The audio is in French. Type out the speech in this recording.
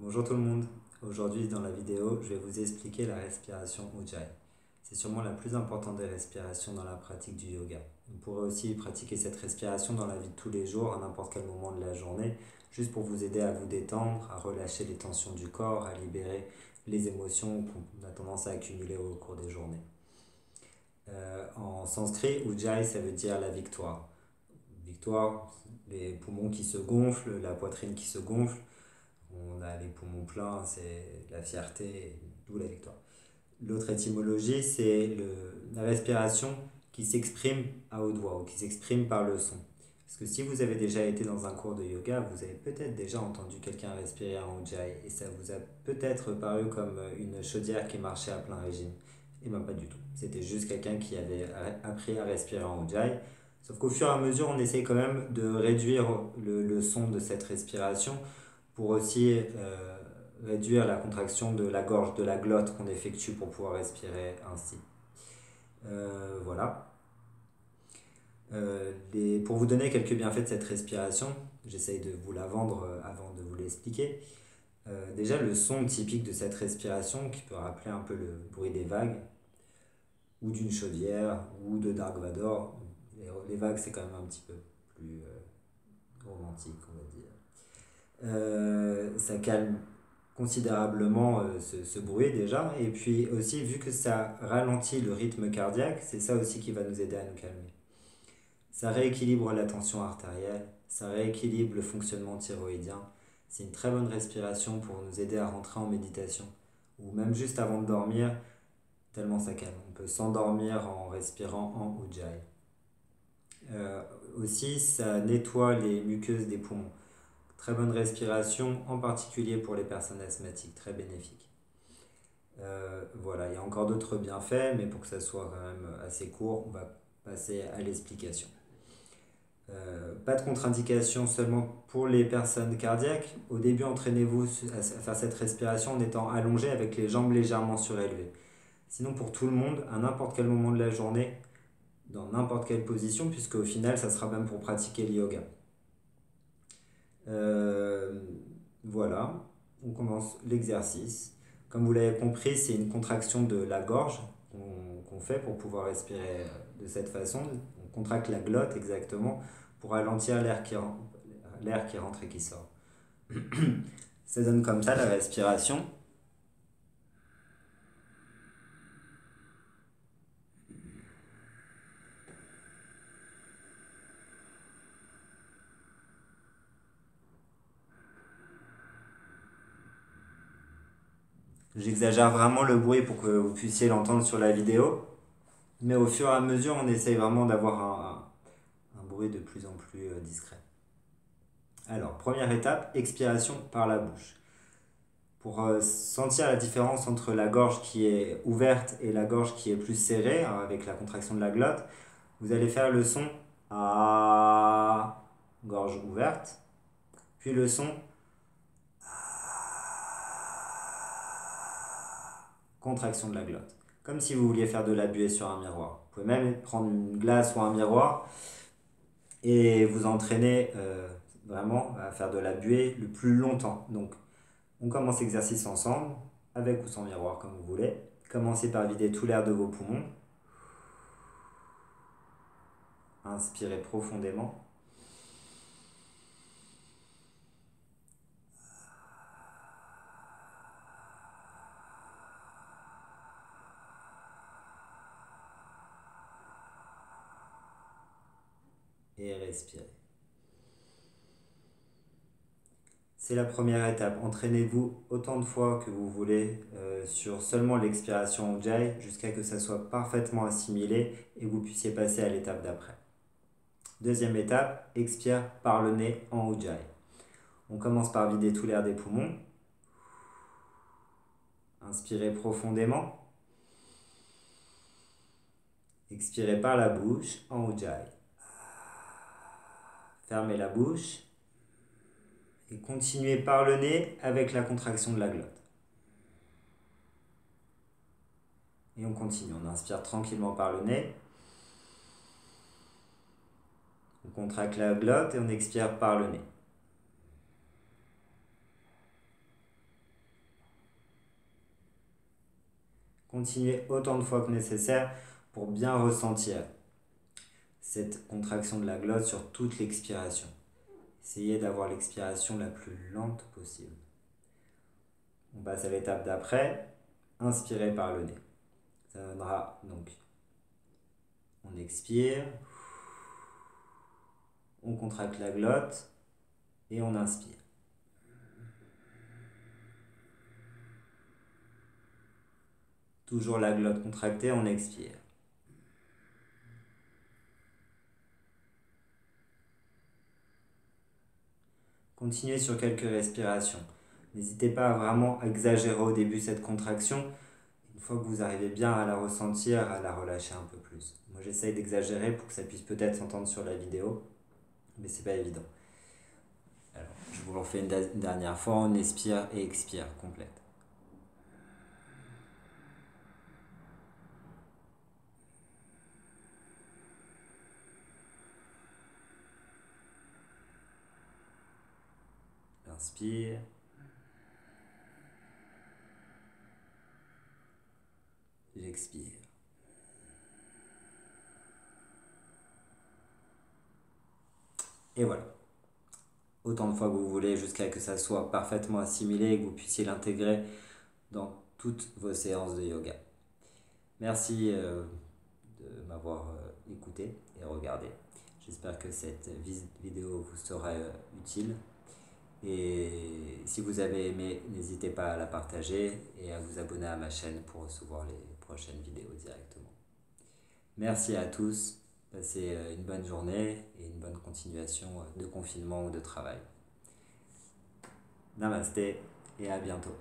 Bonjour tout le monde. Aujourd'hui dans la vidéo, je vais vous expliquer la respiration Ujjayi. C'est sûrement la plus importante des respirations dans la pratique du yoga. Vous pourrez aussi pratiquer cette respiration dans la vie de tous les jours, à n'importe quel moment de la journée, juste pour vous aider à vous détendre, à relâcher les tensions du corps, à libérer les émotions qu'on a tendance à accumuler au cours des journées. En sanskrit, Ujjayi, ça veut dire la victoire. Victoire, les poumons qui se gonflent, la poitrine qui se gonfle. On a les poumons pleins, c'est la fierté, d'où la victoire. L'autre étymologie, c'est la respiration qui s'exprime à haute voix ou qui s'exprime par le son. Parce que si vous avez déjà été dans un cours de yoga, vous avez peut-être déjà entendu quelqu'un respirer en Ujjayi et ça vous a peut-être paru comme une chaudière qui marchait à plein régime. Et bien pas du tout. C'était juste quelqu'un qui avait appris à respirer en Ujjayi. Sauf qu'au fur et à mesure, on essaye quand même de réduire le son de cette respiration pour aussi réduire la contraction de la gorge, de la glotte qu'on effectue pour pouvoir respirer ainsi. Voilà. Pour vous donner quelques bienfaits de cette respiration, j'essaye de vous la vendre avant de vous l'expliquer. Déjà, le son typique de cette respiration, qui peut rappeler un peu le bruit des vagues, ou d'une chaudière, ou de Dark Vador. Les vagues, c'est quand même un petit peu plus romantique, on va dire. Ça calme considérablement ce bruit déjà. Et puis aussi, vu que ça ralentit le rythme cardiaque, c'est ça aussi qui va nous aider à nous calmer. Ça rééquilibre la tension artérielle, ça rééquilibre le fonctionnement thyroïdien. C'est une très bonne respiration pour nous aider à rentrer en méditation. Ou même juste avant de dormir, tellement ça calme. On peut s'endormir en respirant en Ujjayi. Aussi, ça nettoie les muqueuses des poumons. Très bonne respiration, en particulier pour les personnes asthmatiques, très bénéfique. Voilà, il y a encore d'autres bienfaits, mais pour que ça soit quand même assez court, on va passer à l'explication. Pas de contre-indication seulement pour les personnes cardiaques. Au début, entraînez-vous à faire cette respiration en étant allongé avec les jambes légèrement surélevées. Sinon, pour tout le monde, à n'importe quel moment de la journée, dans n'importe quelle position, puisque au final, ça sera même pour pratiquer le yoga. Voilà, on commence l'exercice. Comme vous l'avez compris, c'est une contraction de la gorge qu'on fait pour pouvoir respirer de cette façon. On contracte la glotte exactement pour ralentir l'air qui rentre et qui sort. Ça donne comme ça la respiration. J'exagère vraiment le bruit pour que vous puissiez l'entendre sur la vidéo. Mais au fur et à mesure, on essaye vraiment d'avoir un bruit de plus en plus discret. Alors, première étape, expiration par la bouche. Pour sentir la différence entre la gorge qui est ouverte et la gorge qui est plus serrée, hein, avec la contraction de la glotte, vous allez faire le son A, gorge ouverte, puis le son contraction de la glotte. Comme si vous vouliez faire de la buée sur un miroir. Vous pouvez même prendre une glace ou un miroir et vous entraîner vraiment à faire de la buée le plus longtemps. Donc, on commence l'exercice ensemble, avec ou sans miroir comme vous voulez. Commencez par vider tout l'air de vos poumons. Inspirez profondément. Et respirez. C'est la première étape. Entraînez-vous autant de fois que vous voulez sur seulement l'expiration Ujjayi jusqu'à que ça soit parfaitement assimilé et que vous puissiez passer à l'étape d'après. Deuxième étape, expire par le nez en Ujjayi. On commence par vider tout l'air des poumons. Inspirez profondément. Expirez par la bouche en Ujjayi. Fermez la bouche et continuez par le nez avec la contraction de la glotte. Et on continue, on inspire tranquillement par le nez. On contracte la glotte et on expire par le nez. Continuez autant de fois que nécessaire pour bien ressentir cette contraction de la glotte sur toute l'expiration. Essayez d'avoir l'expiration la plus lente possible. On passe à l'étape d'après, inspirez par le nez. Ça donnera donc, on expire, on contracte la glotte et on inspire. Toujours la glotte contractée, on expire. Continuez sur quelques respirations. N'hésitez pas à vraiment exagérer au début cette contraction. Une fois que vous arrivez bien à la ressentir, à la relâcher un peu plus. Moi j'essaye d'exagérer pour que ça puisse peut-être s'entendre sur la vidéo, mais c'est pas évident. Alors, je vous le refais une dernière fois, on expire et expire complète. Inspire. J'expire. Et voilà. Autant de fois que vous voulez jusqu'à ce que ça soit parfaitement assimilé et que vous puissiez l'intégrer dans toutes vos séances de yoga. Merci de m'avoir écouté et regardé. J'espère que cette vidéo vous sera utile. Et si vous avez aimé, n'hésitez pas à la partager et à vous abonner à ma chaîne pour recevoir les prochaines vidéos directement. Merci à tous. Passez une bonne journée et une bonne continuation de confinement ou de travail. Namasté et à bientôt.